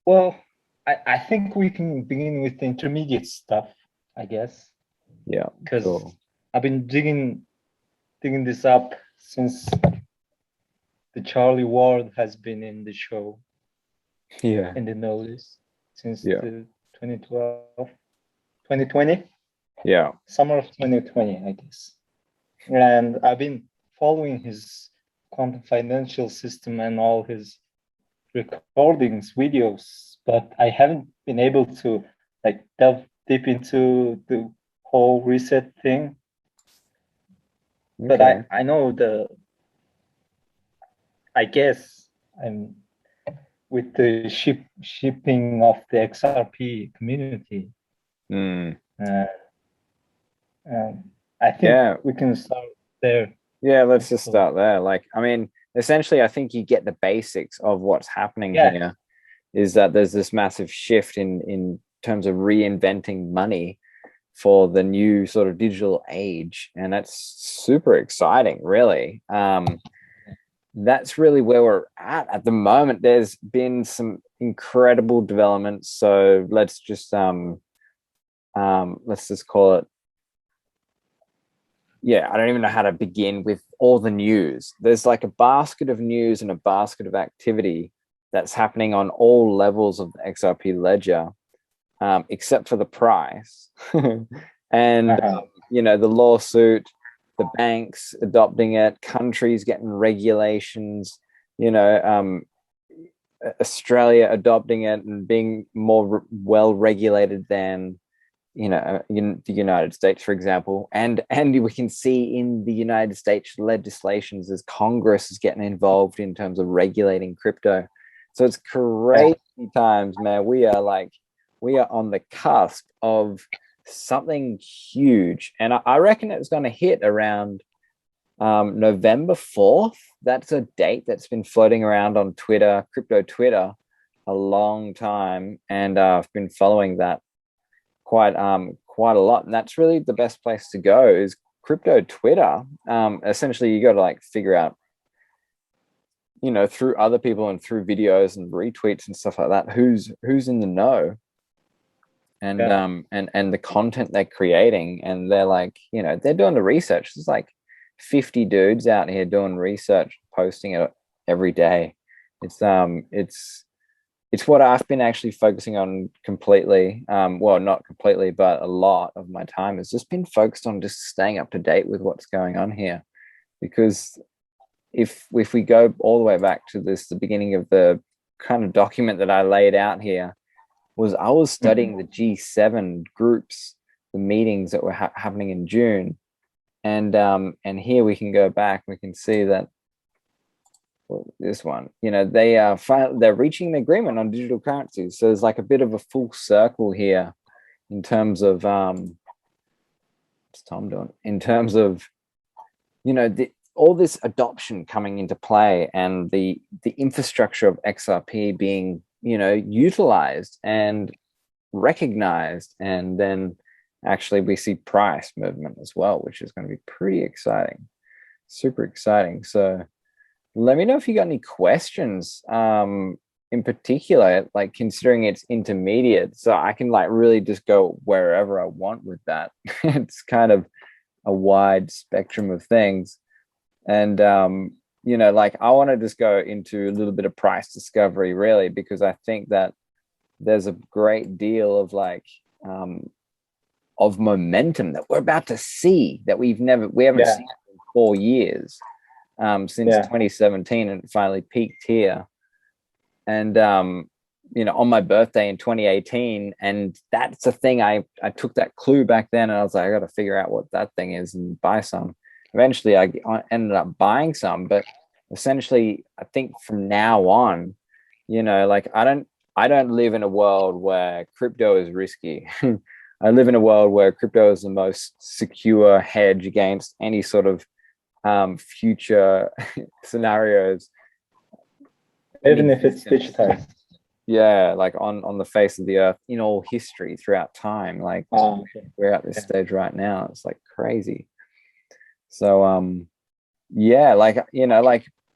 Well, I think we can begin with the intermediate stuff, I guess, Yeah, because sure. I've been digging this up since the Charlie Ward has been in the show, Yeah, in the notice, since yeah, the 2012, 2020, yeah. summer of 2020, I guess. And I've been following his quantum financial system and all his recordings, videos, but I haven't been able to like delve deep into the whole reset thing. But Okay. I know I guess I'm with the shipping of the XRP community. Mm. Uh, I think Yeah, we can start there, yeah. I Let's just suppose. start there. Like, I mean, essentially, I think you get the basics of what's happening Yeah, here. Is that there's this massive shift in terms of reinventing money for the new sort of digital age, and that's super exciting, really. That's really where we're at the moment. There's been some incredible developments, so let's just call it, yeah, I don't even know how to begin with all the news. There's like a basket of news and a basket of activity that's happening on all levels of the XRP ledger, except for the price. And uh-huh. the lawsuit, the banks adopting it, countries getting regulations, you know, um, Australia adopting it and being more well regulated than in the United States, for example. And we can see in the United States legislations as Congress is getting involved in terms of regulating crypto. So it's Yeah, crazy times, man. We are on the cusp of something huge, and I reckon it's going to hit around November 4th. That's a date that's been floating around on Twitter, crypto Twitter, a long time, and I've been following that quite a lot, and that's really the best place to go is crypto Twitter. Essentially, you got to like figure out, through other people and through videos and retweets and stuff like that, who's in the know, and yeah. the content they're creating, and they're like, they're doing the research. There's like 50 dudes out here doing research, posting it every day. It's what I've been actually focusing on completely. Well, not completely, but a lot of my time has just been focused on just staying up to date with what's going on here. Because if we go all the way back to the beginning of the kind of document that I laid out here, was I was Mhm. studying the G7 groups, the meetings that were happening in June, and here we can go back. We can see that this one, they're reaching an agreement on digital currencies. So there's like a bit of a full circle here in terms of what's Tom doing? In terms of all this adoption coming into play, and the infrastructure of XRP being utilized and recognized, and then actually we see price movement as well, which is going to be pretty exciting, super exciting. So let me know if you got any questions, in particular, like considering it's intermediate, so I can like really just go wherever I want with that. It's kind of a wide spectrum of things. And like I want to just go into a little bit of price discovery, really, because I think that there's a great deal of of momentum that we're about to see that we haven't Yeah, seen in 4 years, since yeah. 2017, and it finally peaked here. And on my birthday in 2018, and that's the thing, I took that clue back then, and I was like, I got to figure out what that thing is and buy some. Eventually I ended up buying some, but essentially I think from now on, like I don't live in a world where crypto is risky. I live in a world where crypto is the most secure hedge against any sort of future scenarios, Even in if it's existence. digitized. Yeah, like on the face of the earth, in all history throughout time. Like Okay. we're at this Yeah. stage right now. It's like crazy. So yeah, like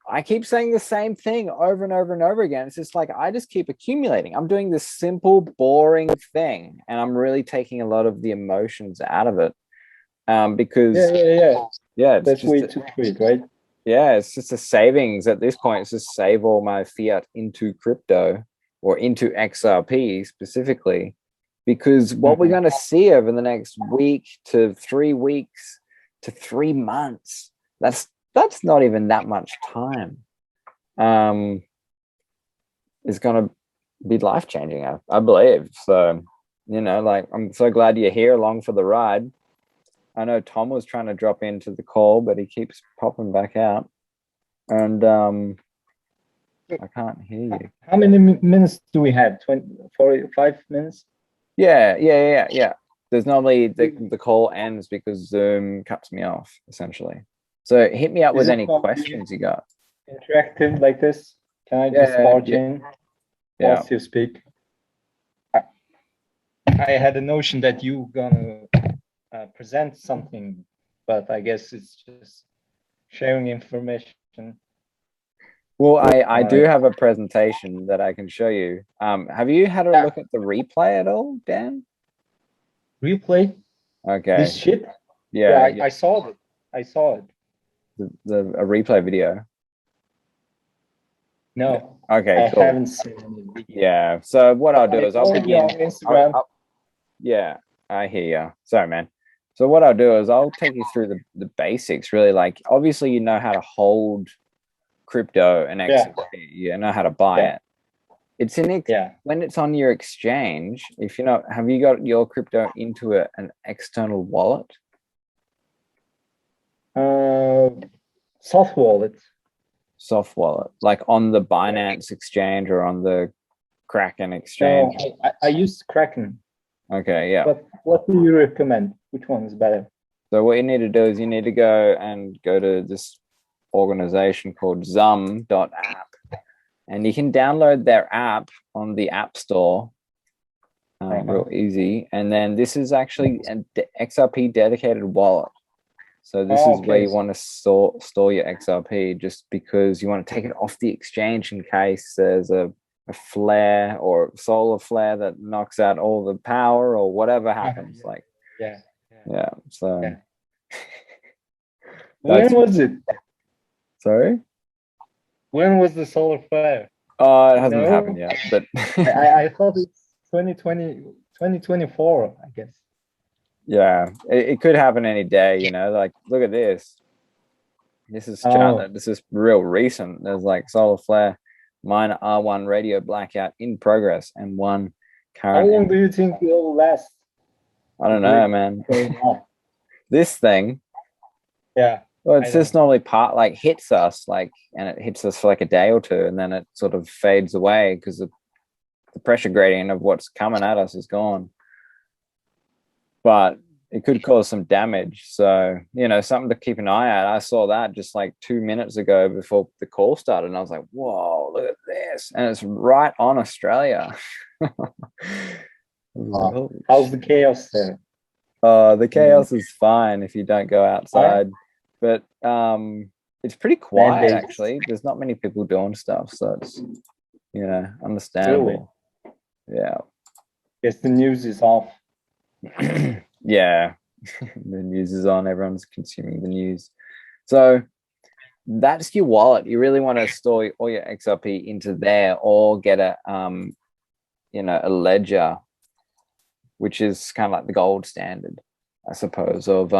I keep saying the same thing over and over and over again. It's just like I just keep accumulating. I'm doing this simple, boring thing, and I'm really taking a lot of the emotions out of it. Because yeah, it's That's just way too quick, right? yeah, it's just a savings at this point. It's just save all my fiat into crypto or into XRP specifically, because what we're going to see over the next week to 3 weeks to 3 months, that's not even that much time. Is going to be life changing, I believe. So, you know, like I'm so glad you're here along for the ride. I know Tom was trying to drop into the call, but he keeps popping back out. And I can't hear you. How many minutes do we have? 20, 45 minutes? Yeah. There's normally the call ends because Zoom cuts me off, essentially. So hit me up with any questions you got. Interactive like this? Can I just barge in whilst you speak? I had a notion that you gonna present something, but I guess it's just sharing information. Well, I do have a presentation that I can show you. Have you had a look at the replay at all, Dan? Replay? Okay. This shit? Yeah, I saw it. I saw it. A replay video. No. Okay, cool. I haven't seen any video. Yeah. So what I'll do is I'll begin. On Instagram. Yeah, I hear you. Sorry, man. So what I'll do is I'll take you through the basics, really. Like, obviously, you know how to hold crypto and XRP. You know how to buy it. It's when it's on your exchange. If you know, have you got your crypto into an external wallet? Soft wallet. Soft wallet, like on the Binance exchange or on the Kraken exchange. No, I use Kraken. Okay, yeah. But what do you recommend? Which one is better? So what you need to do is you need to go to this organization called zum.app, and you can download their app on the App Store. Real easy. And then this is actually an XRP dedicated wallet. So this is where you want to store your XRP, just because you want to take it off the exchange in case there's a flare or solar flare that knocks out all the power or whatever happens. So when was it? Sorry? When was the solar flare? Oh, it hasn't happened yet, but I thought it's 2024, I guess. Yeah, it could happen any day, you know. Like, look at this. This is this is real recent. There's like solar flare, minor R1 radio blackout in progress, and one current. How long do you think it will last? I don't know, man. This thing. Yeah. Well, it's just normally hits us and it hits us for like a day or two, and then it sort of fades away because the pressure gradient of what's coming at us is gone. But it could cause some damage. So, you know, something to keep an eye out. I saw that just like 2 minutes ago before the call started, and I was like, whoa, look at this. And it's right on Australia. How's the chaos there? The chaos is fine if you don't go outside. But it's pretty quiet, actually. There's not many people doing stuff. So it's, you know, understandable. Really? Yeah. Guess the news is off. Yeah, the news is on. Everyone's consuming the news. So that's your wallet. You really want to store all your XRP into there, or get a you know, a ledger, which is kind of like the gold standard, I suppose, of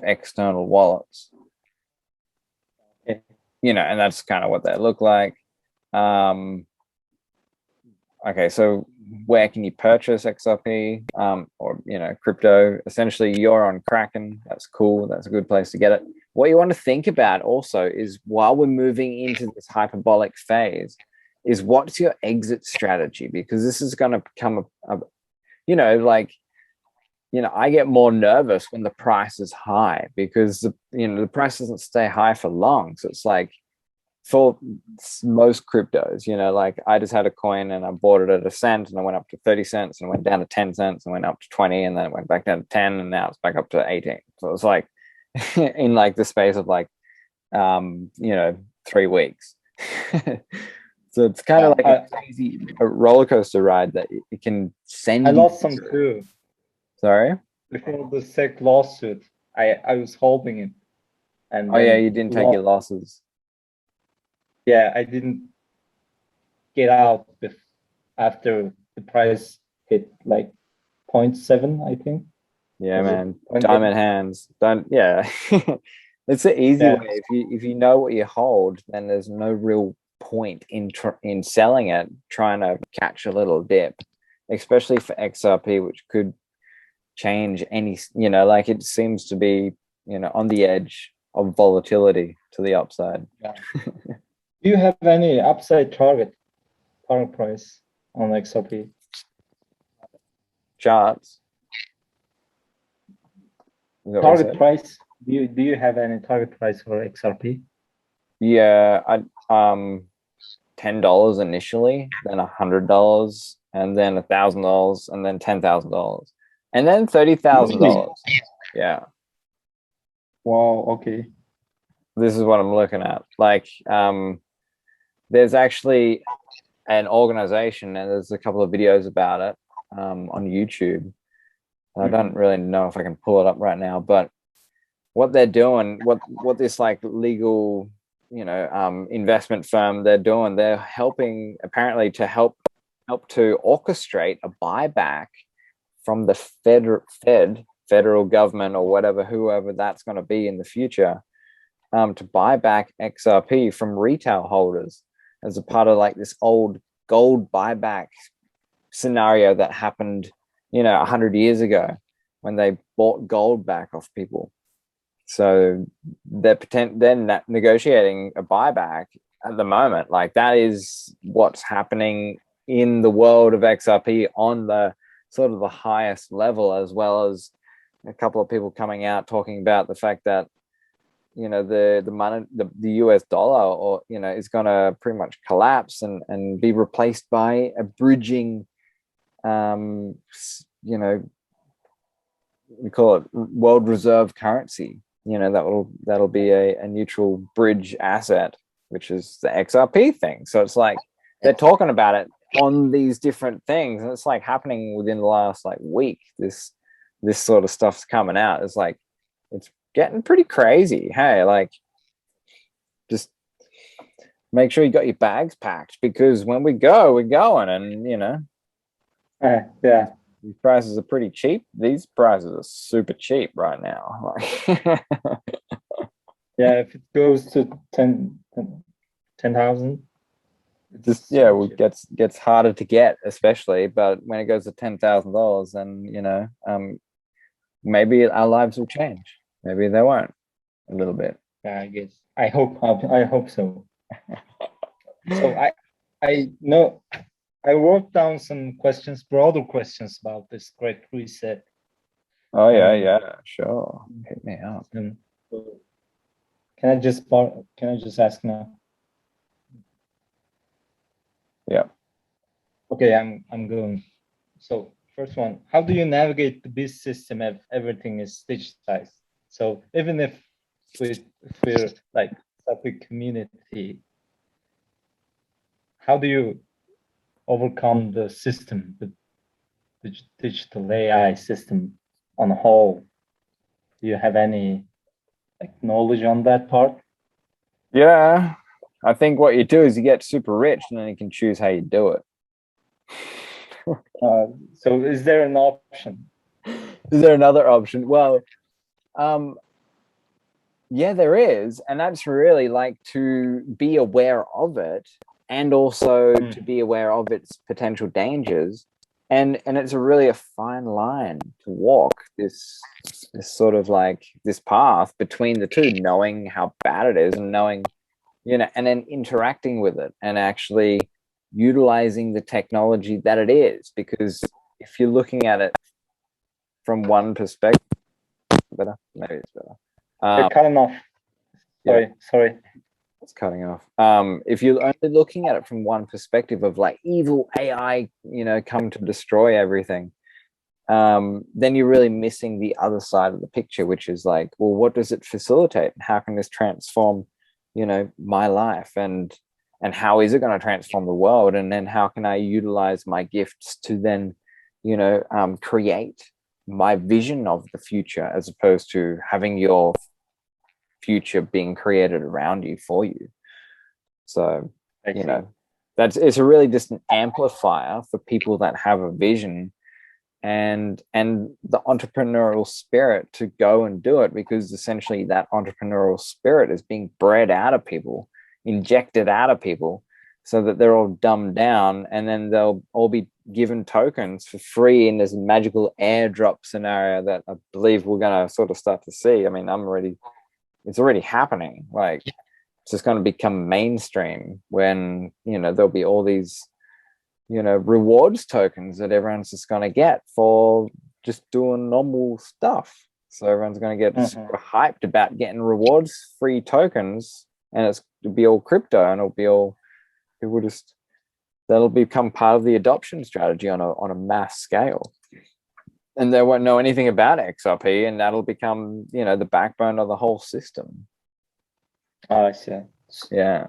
external wallets. You know, and that's kind of what they look like. Okay, so where can you purchase XRP or, you know, crypto? Essentially, you're on Kraken. That's cool. That's a good place to get it. What you want to think about also is, while we're moving into this hyperbolic phase, is what's your exit strategy? Because this is going to become you know, like, you know, I get more nervous when the price is high, because, you know, the price doesn't stay high for long. So it's like, for most cryptos, you know, like I just had a coin and I bought it at a cent, and I went up to 30 cents and went down to 10 cents and went up to 20, and then it went back down to 10, and now it's back up to 18. So it's like in like the space of like, you know, 3 weeks. So it's kind of like a crazy roller coaster ride that it can send I you lost some through. too. Sorry? Before the SEC lawsuit, I was holding it. And Oh yeah, then you didn't take your losses. Yeah, I didn't get out after the price hit like 0.7, I think. Yeah, Was it man. 0.8? Diamond hands. Don't, yeah. It's an easy Yeah. way. If you know what you hold, then there's no real point in selling it, trying to catch a little dip, especially for XRP, which could change any, like it seems to be, on the edge of volatility to the upside. Yeah. Do you have any upside target price on XRP? Charts. Is that what you Target said? price? Do you have any target price for XRP? Yeah, $10 initially, then $100, and then $1,000, and then $10,000, and then $30,000. Yeah, Wow. Okay. this is what I'm looking at. Like, there's actually an organization, and there's a couple of videos about it on YouTube. I don't really know if I can pull it up right now, but what they're doing, what this like legal, investment firm they're doing, they're helping apparently to help to orchestrate a buyback from the federal government or whatever, whoever that's going to be in the future, to buy back XRP from retail holders as a part of like this old gold buyback scenario that happened, 100 years ago when they bought gold back off people. So they're negotiating a buyback at the moment. Like that is what's happening in the world of XRP on the sort of the highest level, as well as a couple of people coming out talking about the fact that the money, the US dollar, or is going to pretty much collapse and be replaced by a bridging, we call it world reserve currency. That'll be a neutral bridge asset, which is the XRP thing. So it's like they're talking about it on these different things, and it's like happening within the last like week. This sort of stuff's coming out. It's like it's getting pretty crazy. Hey, like just make sure you got your bags packed, because when we go, we're going, and yeah. These prices are pretty cheap. These prices are super cheap right now. Yeah, if it goes to 10,000, just it gets harder to get, especially. But when it goes to $10,000, then maybe our lives will change. Maybe they won't. A little bit. Yeah, I guess. I hope so. So I know I wrote down some questions, broader questions about this great reset. Oh yeah, sure. Hit me up. Can I just ask now? Yeah. Okay, I'm going. So first one, how do you navigate the BIS system if everything is digitized? So even if we're like a community, how do you overcome the system, the digital AI system on a whole? Do you have any knowledge on that part? Yeah, I think what you do is you get super rich, and then you can choose how you do it. So is there an option? Is there another option? Well, yeah, there is, and that's really like to be aware of it, and also to be aware of its potential dangers, and it's really a fine line to walk this sort of like this path between the two, knowing how bad it is and knowing, and then interacting with it and actually utilizing the technology that it is. Because if you're looking at it from one perspective, maybe it's better. You're cutting off. Sorry. It's cutting off. If you're only looking at it from one perspective of like evil AI, come to destroy everything, then you're really missing the other side of the picture, which is like, well, what does it facilitate? How can this transform you know, my life, and how is it going to transform the world, and then how can I utilize my gifts to then, you know, create my vision of the future, as opposed to having your future being created around you for you. So, you know, it's a really just an amplifier for people that have a vision and the entrepreneurial spirit to go and do it, because essentially that entrepreneurial spirit is being bred out of people, injected out of people, so that they're all dumbed down, and then they'll all be given tokens for free in this magical airdrop scenario that I believe we're going to sort of start to see. I mean, it's already happening. Like, it's just going to become mainstream when, you know, there'll be all these, you know, rewards tokens that everyone's just going to get for just doing normal stuff. So everyone's going to get super hyped about getting rewards, free tokens, and it'll be all crypto, and it'll be all people just, that'll become part of the adoption strategy on a mass scale. And they won't know anything about XRP, and that'll become, you know, the backbone of the whole system. Oh, I see. Yeah.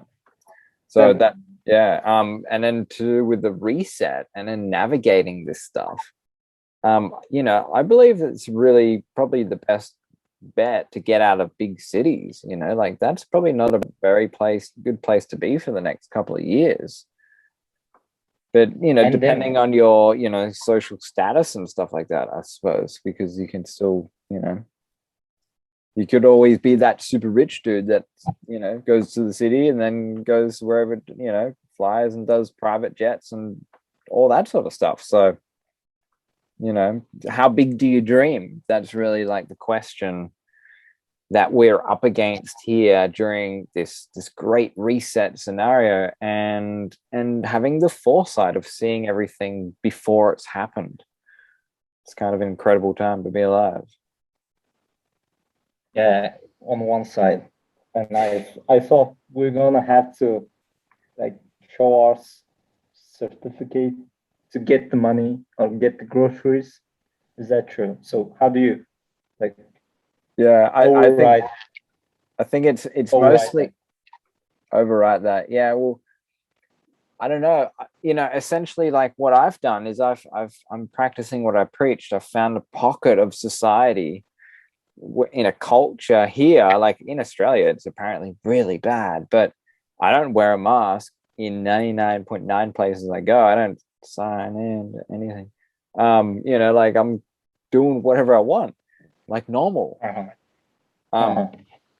So that, yeah. And then with the reset and then navigating this stuff, you know, I believe it's really probably the best bet to get out of big cities. You know, like that's probably not a very good place to be for the next couple of years. But, you know, and depending on your, you know, social status and stuff like that, I suppose, because you can still, you know, you could always be that super rich dude that, you know, goes to the city and then goes wherever, you know, flies and does private jets and all that sort of stuff. So, you know, how big do you dream? That's really like the question that we're up against here during this great reset scenario, and having the foresight of seeing everything before it's happened. It's kind of an incredible time to be alive. Yeah, on one side, and I thought we're gonna have to like show our certificate to get the money or get the groceries. Is that true? So how do you like? Yeah, I think it's mostly overwrite that. Yeah, well, I don't know. You know, essentially, like what I've done is I'm practicing what I preached. I've found a pocket of society in a culture here, like in Australia, it's apparently really bad. But I don't wear a mask in 99.9 places I go. I don't sign in to anything. You know, like I'm doing whatever I want, like normal.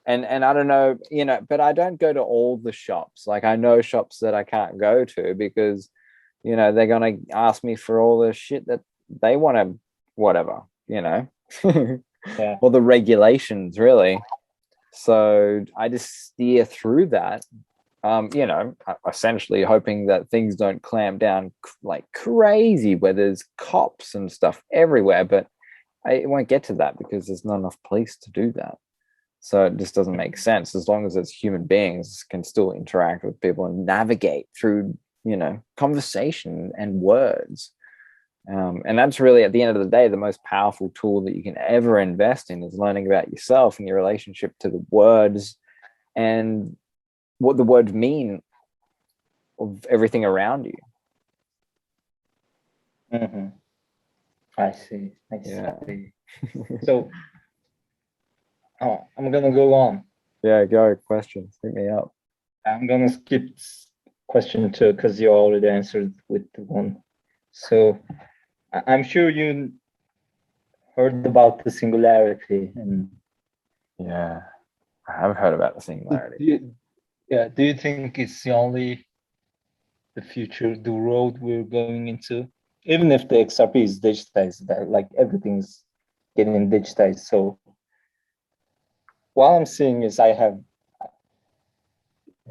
And I don't know, you know, but I don't go to all the shops. Like I know shops that I can't go to because, you know, they're gonna ask me for all the shit that they want to, whatever, you know. Yeah. Or the regulations, really. So I just steer through that, you know, essentially hoping that things don't clamp down like crazy, where there's cops and stuff everywhere. But it won't get to that because there's not enough police to do that. So it just doesn't make sense. As long as it's human beings can still interact with people and navigate through, you know, conversation and words. And that's really, at the end of the day, the most powerful tool that you can ever invest in is learning about yourself and your relationship to the words and what the words mean of everything around you. I see. Yeah. So, I'm gonna go on. Yeah, go. Questions. Hit me up. I'm gonna skip question 2 because you already answered with the one. So, I'm sure you heard about the Singularity, and yeah, I have heard about the Singularity. Do you think it's the future, the road we're going into? Even if the XRP is digitized, that like everything's getting digitized. So what I'm seeing is it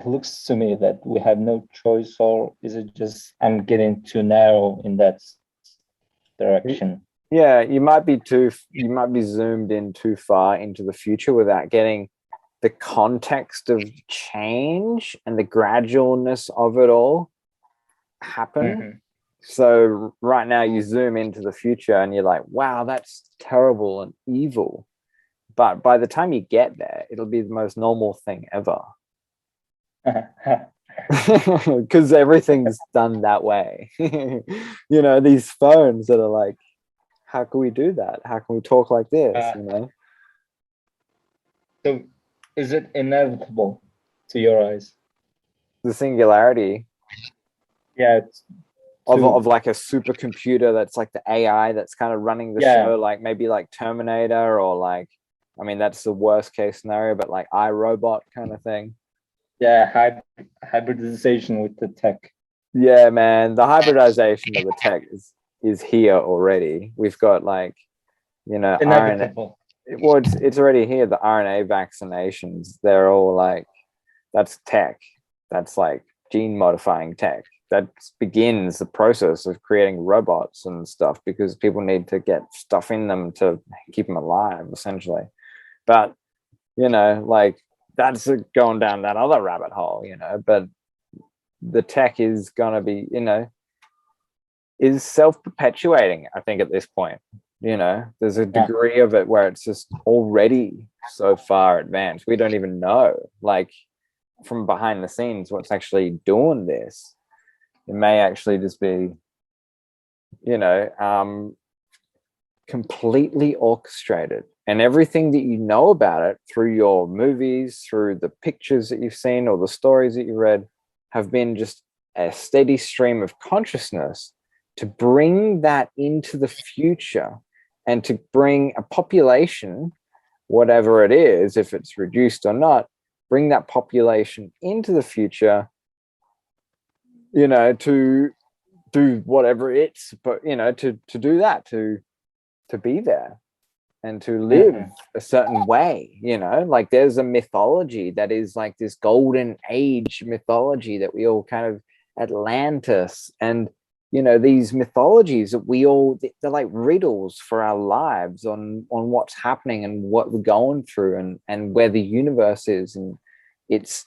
looks to me that we have no choice, or is it just I'm getting too narrow in that direction? Yeah, you might be zoomed in too far into the future without getting the context of change and the gradualness of it all happen. So right now you zoom into the future and you're like, wow, that's terrible and evil. But by the time you get there, it'll be the most normal thing ever. because everything's done that way. These phones that are like, how can we do that? How can we talk like this? So is it inevitable to your eyes? The singularity Yeah, it's of to like a supercomputer that's like the AI that's kind of running the yeah, show, like maybe like Terminator, or like, I mean, that's the worst case scenario, but like iRobot kind of thing. yeah, hybridization with the tech. Yeah, man, the hybridization of the tech is here already. We've got like, RNA. Inevitable. Well, it's already here. The RNA vaccinations, they're all like, that's tech. That's like gene modifying tech. That begins the process of creating robots and stuff, because people need to get stuff in them to keep them alive, essentially. But like, that's going down that other rabbit hole. But the tech is gonna be, is self-perpetuating, I think, at this point. There's a Yeah, degree of it where it's just already so far advanced, we don't even know, like, from behind the scenes, what's actually doing this. It may actually just be, you know completely orchestrated, and everything that you know about it through your movies, through the pictures that you've seen, or the stories that you read, have been just a steady stream of consciousness to bring that into the future, and to bring a population, whatever it is, if it's reduced or not, bring that population into the future, to do whatever it's, but to do that, to be there and to live a certain way. Like, there's a mythology that is like this golden age mythology that we all kind of, Atlantis, and these mythologies that we all, they're like riddles for our lives on what's happening and what we're going through, and where the universe is, and its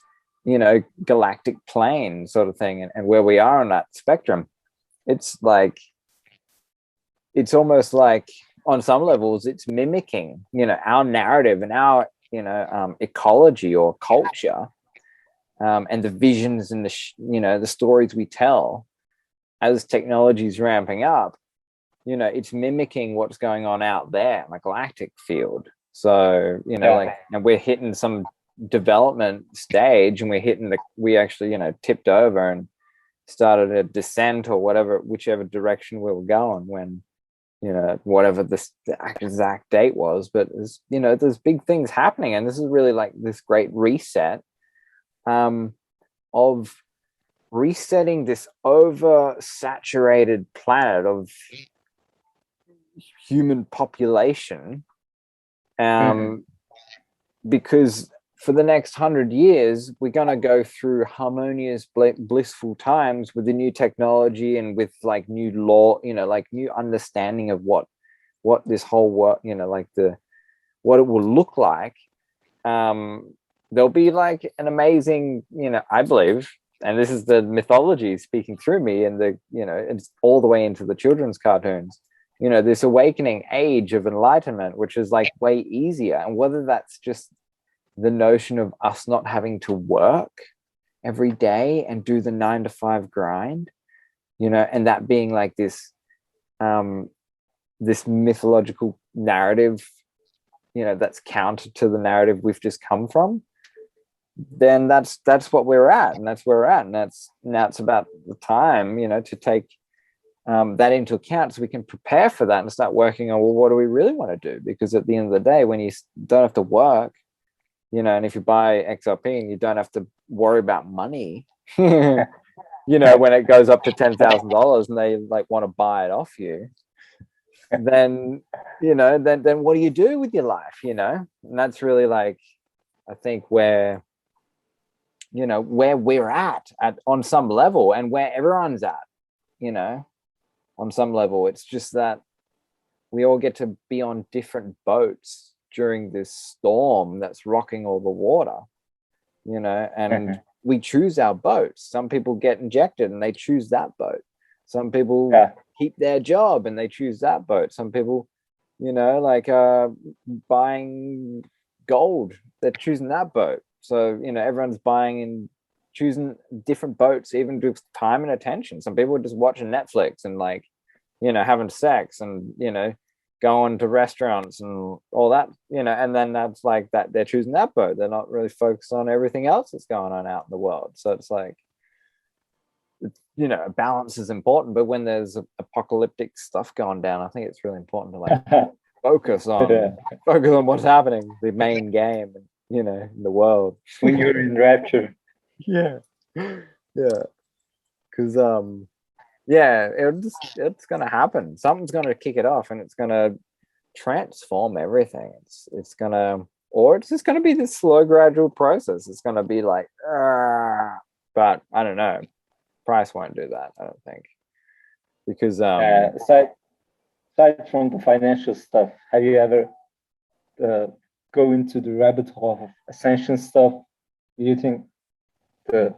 galactic plane sort of thing, and where we are on that spectrum. It's like, it's almost like, on some levels, it's mimicking our narrative and our ecology or culture, and the visions and the stories we tell. As technology is ramping up, it's mimicking what's going on out there in the galactic field. So like, and we're hitting some development stage, and we actually tipped over and started a descent, or whichever direction we were going, when whatever the exact date was. But there's big things happening, and this is really like this great reset, of resetting this oversaturated planet of human population, because for the next 100 years, we're going to go through harmonious, blissful times with the new technology, and with like new law, like new understanding of what this whole world, like what it will look like. There'll be like an amazing, I believe, and this is the mythology speaking through me, and it's all the way into the children's cartoons, this awakening age of enlightenment, which is like way easier. And whether that's just the notion of us not having to work every day and do the 9 to 5 grind, and that being like this this mythological narrative, that's counter to the narrative we've just come from, then that's what we're at, and that's where we're at. And now it's about the time, to take that into account, so we can prepare for that and start working on, well, what do we really want to do? Because at the end of the day, when you don't have to work, and if you buy XRP and you don't have to worry about money, when it goes up to $10,000 and they like want to buy it off you, then then what do you do with your life? And that's really like, I think, where where we're at on some level, and where everyone's at, on some level. It's just that we all get to be on different boats during this storm that's rocking all the water, and we choose our boats. Some people get injected and they choose that boat. Some people keep their job and they choose that boat. Some people, like buying gold, they're choosing that boat. So, everyone's buying and choosing different boats, even with time and attention. Some people are just watching Netflix and like, you know, having sex and, you know, going to restaurants and all that, you know, and then that's like that they're choosing that boat. They're not really focused on everything else that's going on out in the world. So it's like, you know, balance is important, but when there's apocalyptic stuff going down, I think it's really important to like focus on what's happening, the main game, you know, in the world. When you're in rapture. Yeah, yeah, because yeah, it's gonna happen. Something's gonna kick it off, and it's gonna transform everything. It's gonna, or it's just gonna be this slow, gradual process. It's gonna be like, but I don't know. Price won't do that, I don't think, because aside from the financial stuff, have you ever go into the rabbit hole of ascension stuff? Do you think the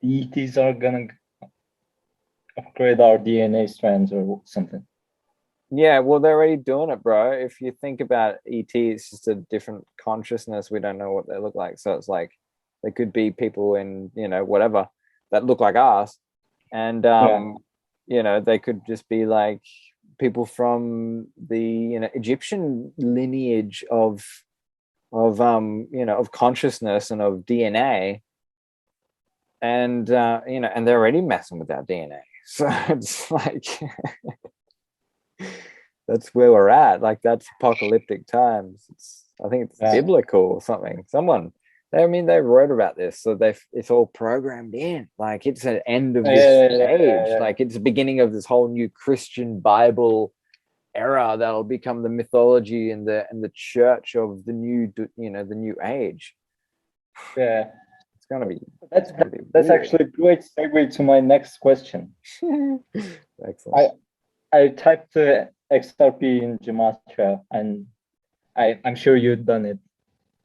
ETs are gonna upgrade our DNA strands or something? yeah, well, they're already doing it, bro. If you think about ET, it's just a different consciousness. We don't know what they look like, so it's like they could be people in, you know, whatever, that look like us, and you know, they could just be like people from the, you know, Egyptian lineage of you know, of consciousness and of DNA, and you know, and they're already messing with our DNA. So it's like that's where we're at. Like, that's apocalyptic times. I think it's biblical or something. Someone, I mean, they wrote about this, so it's all programmed in. Like, it's an end of this age. Like, it's the beginning of this whole new Christian Bible era that'll become the mythology and the church of the new, you know, the new age. Yeah, it's gonna be. That's actually a great segue to my next question. Excellent. I typed the XRP in Gematria, and I'm sure you've done it.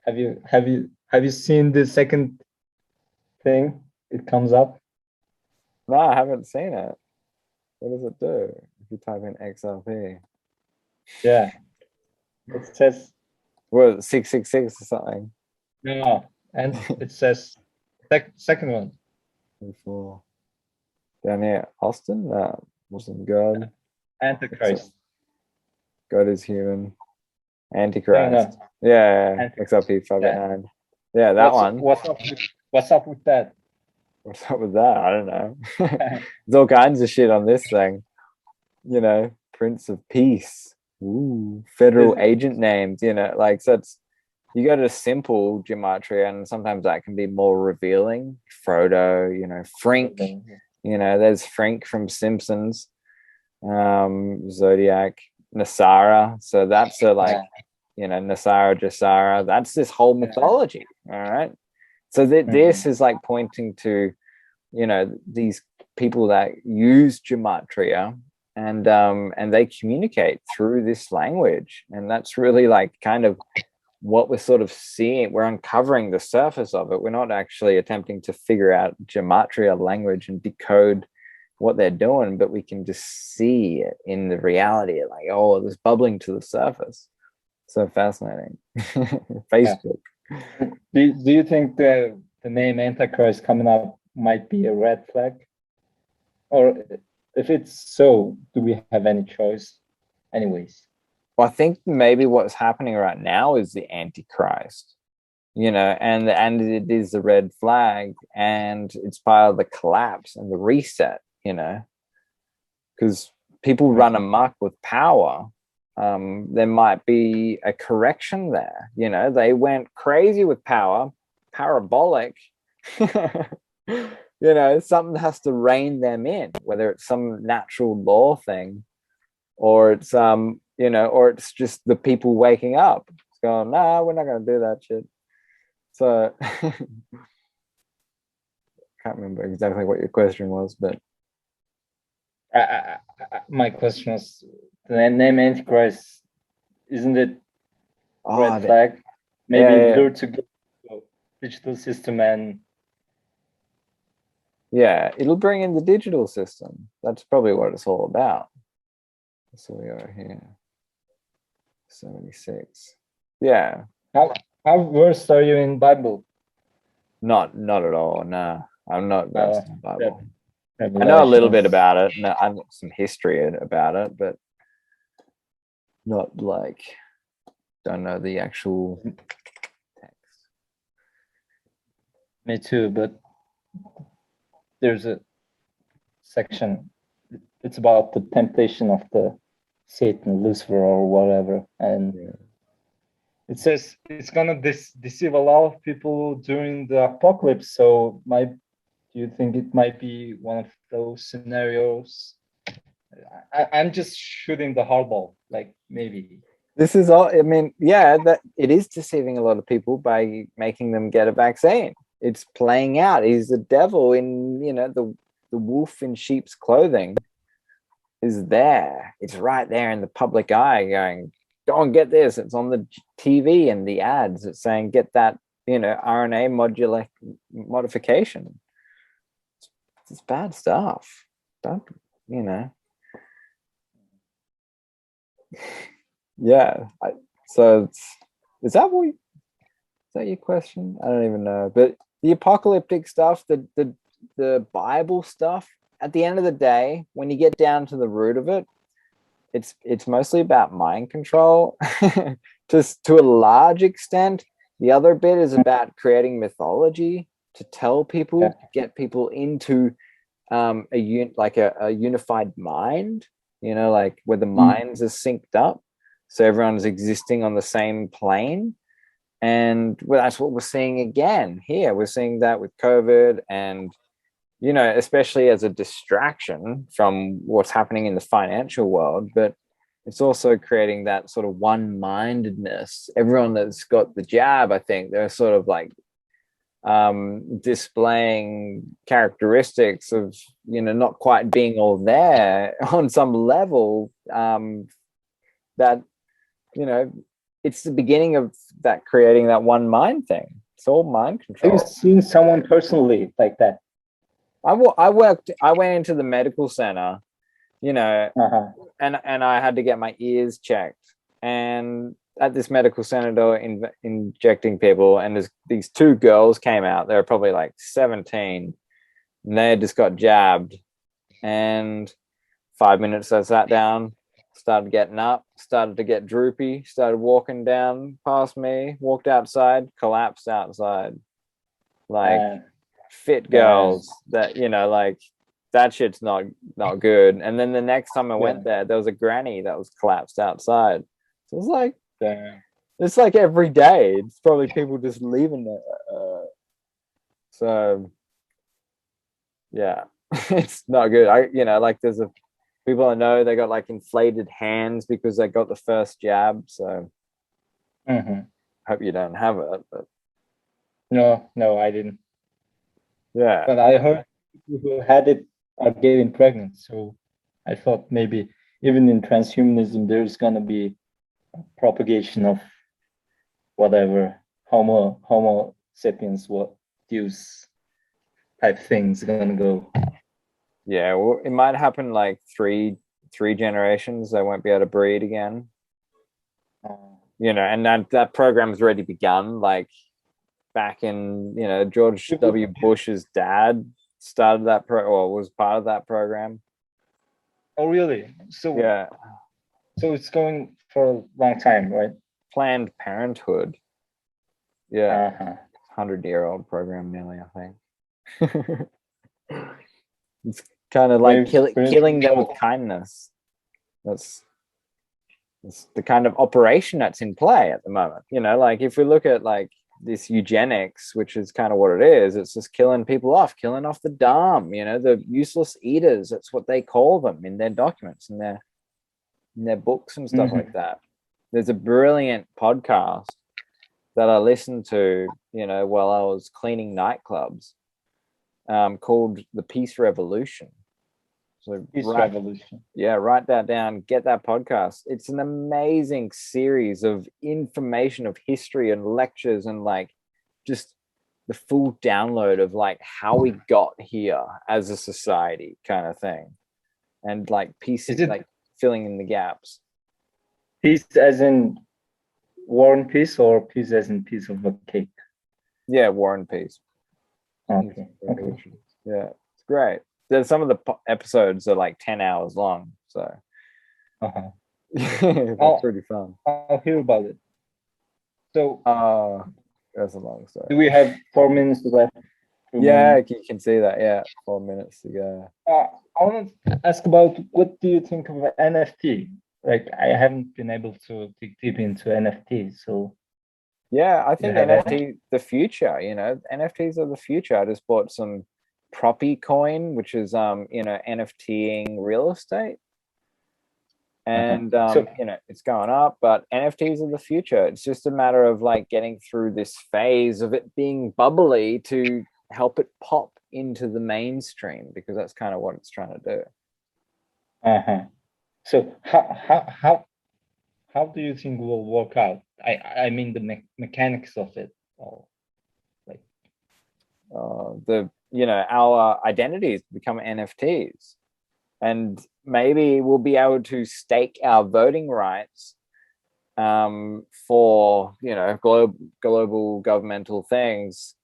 Have you seen the second thing? It comes up. No, I haven't seen it. What does it do if you type in XRP? Yeah, it says, well, 666 or something. No, and it says second one. Before down here, Austin. Muslim God. Antichrist. God is human. Antichrist. No. Yeah. XRP 589. Yeah, that one. What's up with that? What's up with that? I don't know. There's all kinds of shit on this thing. You know, Prince of Peace. Ooh, federal agent names. You know, like, so it's, you go to simple Gematria, and sometimes that can be more revealing. Frodo, you know, Frink. You know, there's Frink from Simpsons. Zodiac, Nasara. So that's a, like, you know, Nasara, Jasara. That's this whole mythology. All right. So this is like pointing to, you know, these people that use Gematria, and they communicate through this language, and that's really like kind of what we're sort of seeing. We're uncovering the surface of it. We're not actually attempting to figure out Gematria language and decode what they're doing, but we can just see it in the reality, like, oh, there's bubbling to the surface. So fascinating. Facebook. Do you think the name Antichrist coming up might be a red flag? Or if it's so, do we have any choice anyways? Well, I think maybe what's happening right now is the Antichrist, you know, and it is the red flag, and it's part of the collapse and the reset, you know, because people run amok with power. There might be a correction there, you know. They went crazy with power, parabolic. You know, something has to rein them in, whether it's some natural law thing, or it's you know, or it's just the people waking up. It's going, nah, we're not going to do that shit. So can't remember exactly what your question was, but my question was, the name Antichrist, isn't it red flag? Maybe lure to go to digital system, and yeah, it'll bring in the digital system. That's probably what it's all about. So we are here. 76. Yeah. How versed are you in Bible? Not at all. No, I'm not versed in the Re- Bible. I know a little bit Revelations. about it. No, I've got some history about it, but not like don't know the actual text. Me too, but there's a section. It's about the temptation of the Satan, Lucifer, or whatever, and Yeah. it says it's gonna deceive a lot of people during the apocalypse. So, do you think it might be one of those scenarios? I'm just shooting the hardball, like maybe. This is all. I mean, yeah, that it is deceiving a lot of people by making them get a vaccine. It's playing out. He's the devil in the wolf in sheep's clothing is there. It's right there in the public eye, going, "Go and get this." It's on the TV and the ads. It's saying, "Get that, RNA modification." It's bad stuff. Don't you know? Yeah. So is that what? Is that your question? I don't even know. But the apocalyptic stuff, the Bible stuff, at the end of the day, when you get down to the root of it, it's mostly about mind control. Just to a large extent. The other bit is about creating mythology to tell people, to get people into a unified mind, like where the minds are synced up. So everyone's existing on the same plane. And that's what we're seeing again here. We're seeing that with COVID and, especially as a distraction from what's happening in the financial world, but it's also creating that sort of one-mindedness. Everyone that's got the jab, I think, they're sort of like displaying characteristics of, not quite being all there on some level, that, it's the beginning of that creating that one mind thing. It's all mind control. Have you seen someone personally like that? I went into the medical center, and I had to get my ears checked. And at this medical center, they were injecting people, and these two girls came out. They were probably like 17, and they had just got jabbed. And 5 minutes, I sat down, started getting up, started to get droopy, started walking down past me, walked outside, collapsed outside. Like fit girls that, like that shit's not good. And then the next time I went there was a granny that was collapsed outside. So it's like, it's like every day. It's probably people just leaving it. So yeah, it's not good. Like there's people I know, they got like inflated hands because they got the first jab. So hope you don't have it, but no, I didn't. Yeah, but I heard people who had it are getting pregnant. So I thought maybe even in transhumanism, there's gonna be a propagation of whatever Homo sapiens, what use type things gonna go. Yeah, well, it might happen like three generations. They won't be able to breed again. And that program's already begun. Like back in, George W. Bush's dad started that or was part of that program. Oh, really? So yeah. So it's going for a long time, right? Planned Parenthood. Yeah. 100-year-old program nearly, I think. It's kind of like killing them with kindness. That's the kind of operation that's in play at the moment. Like if we look at like this eugenics, which is kind of what it is, it's just killing people off, killing off the dumb, the useless eaters. That's what they call them in their documents, in their books and stuff like that. There's a brilliant podcast that I listened to, while I was cleaning nightclubs, called The Peace Revolution. So Revolution. Yeah, write that down. Get that podcast. It's an amazing series of information, of history and lectures, and like just the full download of like how we got here as a society, kind of thing, and like like filling in the gaps. Peace as in War and Peace, or peace as in piece of a cake? Yeah, War and Peace. Okay. Yeah, it's great. There's some of the episodes are like 10 hours long, so Uh-huh. they're pretty fun. I'll hear about it. So that's a long story. do we have 4 minutes left? Yeah, you can see that. Yeah, 4 minutes to go. I want to ask about, what do you think of NFT? Like, I haven't been able to dig deep into NFT, so yeah, I think NFT the future. NFTs are the future. I just bought some Proppy coin, which is NFTing real estate, and it's going up. But NFTs are the future. It's just a matter of like getting through this phase of it being bubbly to help it pop into the mainstream, because that's kind of what it's trying to do. So how do you think will work out? I mean the mechanics of it all, like our identities become NFTs, and maybe we'll be able to stake our voting rights for global governmental things.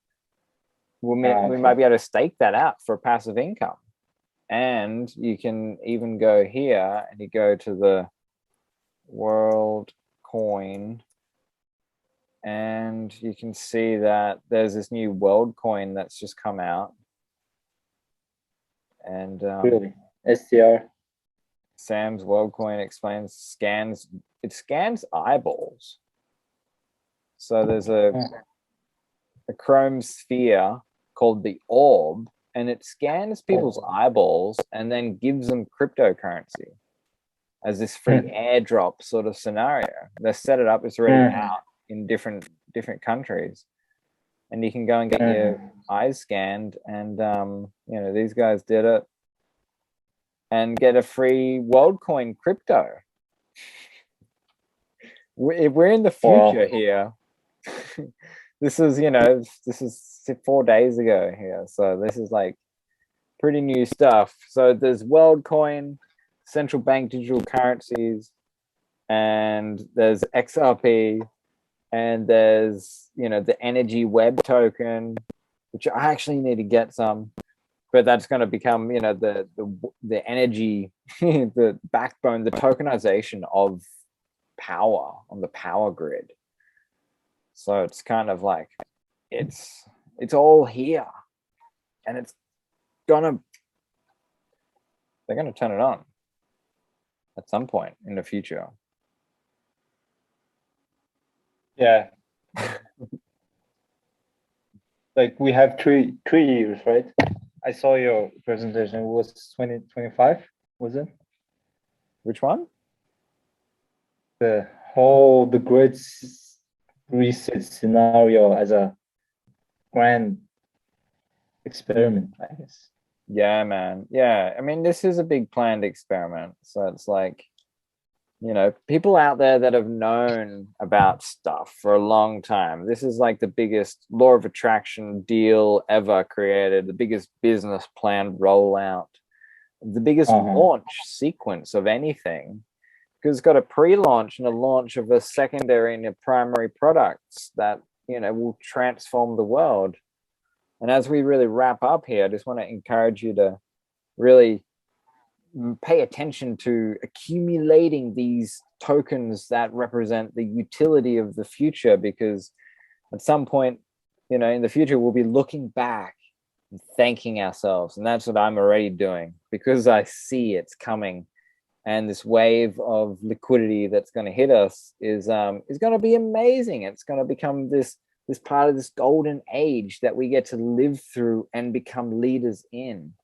We might be able to stake that out for passive income. And you can even go here and you go to the world coin, and you can see that there's this new world coin that's just come out. And really, STR. Sam's world coin scans eyeballs. So there's a chrome sphere called the orb, and it scans people's eyeballs and then gives them cryptocurrency as this free airdrop sort of scenario. They set it up, it's already out in different countries, and you can go and get your eyes scanned, and these guys did it, and get a free world coin crypto. We're in the future here. This is 4 days ago here, so this is like pretty new stuff. So there's WorldCoin, central bank digital currencies, and there's XRP, and there's the energy web token, which I actually need to get some, but that's going to become the energy the backbone, the tokenization of power on the power grid. So it's kind of like it's all here, and they're gonna turn it on at some point in the future. Yeah. Like, we have 3 years, right? I saw your presentation. It was 2025, was it? Which one? The great reset scenario as a grand experiment, I guess. Yeah, man. Yeah, I mean, this is a big planned experiment. So it's like, people out there that have known about stuff for a long time. This is like the biggest law of attraction deal ever created, the biggest business plan rollout, the biggest launch sequence of anything, because it's got a pre-launch and a launch of a secondary and a primary products that will transform the world. And as we really wrap up here, I just want to encourage you to really pay attention to accumulating these tokens that represent the utility of the future, because at some point in the future we'll be looking back and thanking ourselves. And that's what I'm already doing, because I see it's coming. And this wave of liquidity that's going to hit us is going to be amazing. It's going to become this part of this golden age that we get to live through and become leaders in.